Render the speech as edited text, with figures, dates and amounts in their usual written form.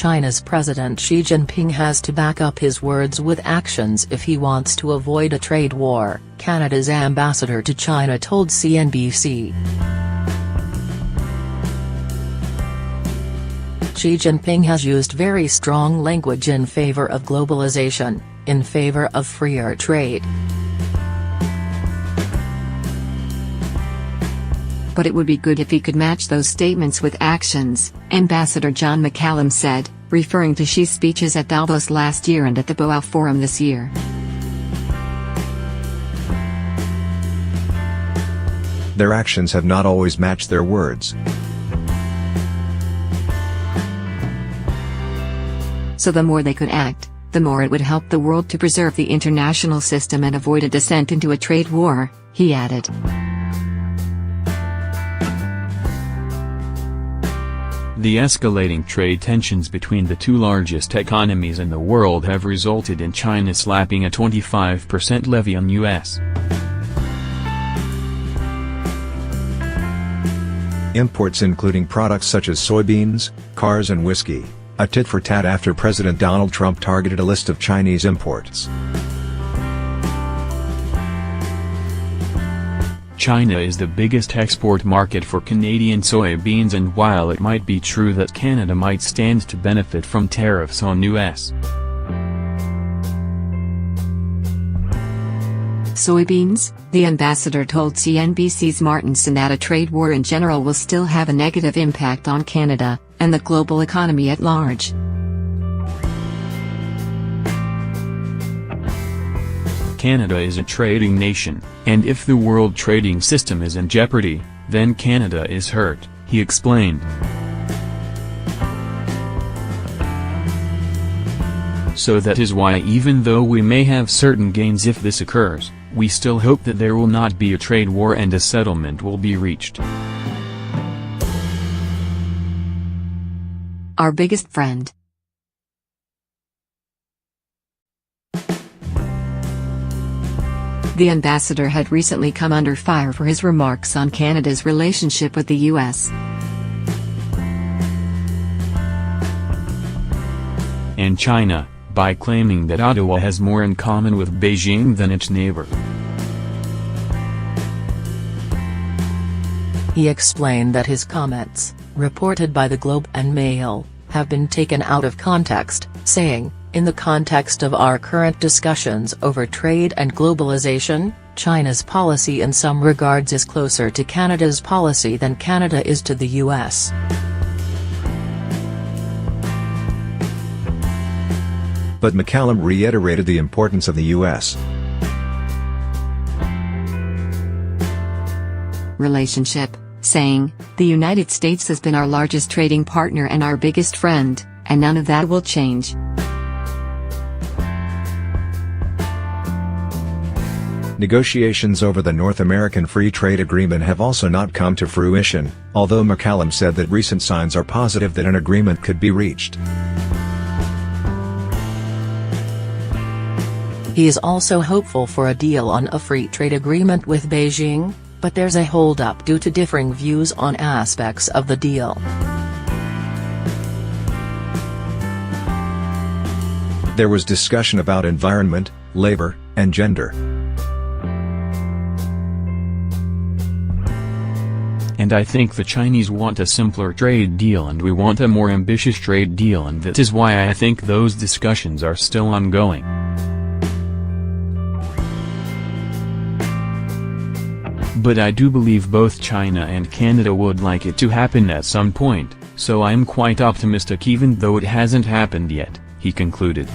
China's President Xi Jinping has to back up his words with actions if he wants to avoid a trade war, Canada's ambassador to China told CNBC. Xi Jinping has used very strong language in favor of globalization, in favor of freer trade. But it would be good if he could match those statements with actions, Ambassador John McCallum said, referring to Xi's speeches at Davos last year and at the Boao Forum this year. Their actions have not always matched their words. So the more they could act, the more it would help the world to preserve the international system and avoid a descent into a trade war, he added. The escalating trade tensions between the two largest economies in the world have resulted in China slapping a 25% levy on U.S. imports including products such as soybeans, cars and whiskey, a tit for tat after President Donald Trump targeted a list of Chinese imports. China is the biggest export market for Canadian soybeans, and while it might be true that Canada might stand to benefit from tariffs on U.S. soybeans, the ambassador told CNBC's Martinson that a trade war in general will still have a negative impact on Canada, and the global economy at large. Canada is a trading nation, and if the world trading system is in jeopardy, then Canada is hurt, he explained. So that is why even though we may have certain gains if this occurs, we still hope that there will not be a trade war and a settlement will be reached. Our biggest friend. The ambassador had recently come under fire for his remarks on Canada's relationship with the U.S. and China, by claiming that Ottawa has more in common with Beijing than its neighbor. He explained that his comments, reported by the Globe and Mail, have been taken out of context, saying, "In the context of our current discussions over trade and globalization, China's policy in some regards is closer to Canada's policy than Canada is to the U.S." But McCallum reiterated the importance of the U.S. relationship, saying, "The United States has been our largest trading partner and our biggest friend, and none of that will change." Negotiations over the North American Free Trade Agreement have also not come to fruition, although McCallum said that recent signs are positive that an agreement could be reached. He is also hopeful for a deal on a free trade agreement with Beijing, but there's a hold-up due to differing views on aspects of the deal. There was discussion about environment, labor, and gender. And I think the Chinese want a simpler trade deal and we want a more ambitious trade deal, and that is why I think those discussions are still ongoing. But I do believe both China and Canada would like it to happen at some point, so I'm quite optimistic even though it hasn't happened yet, he concluded.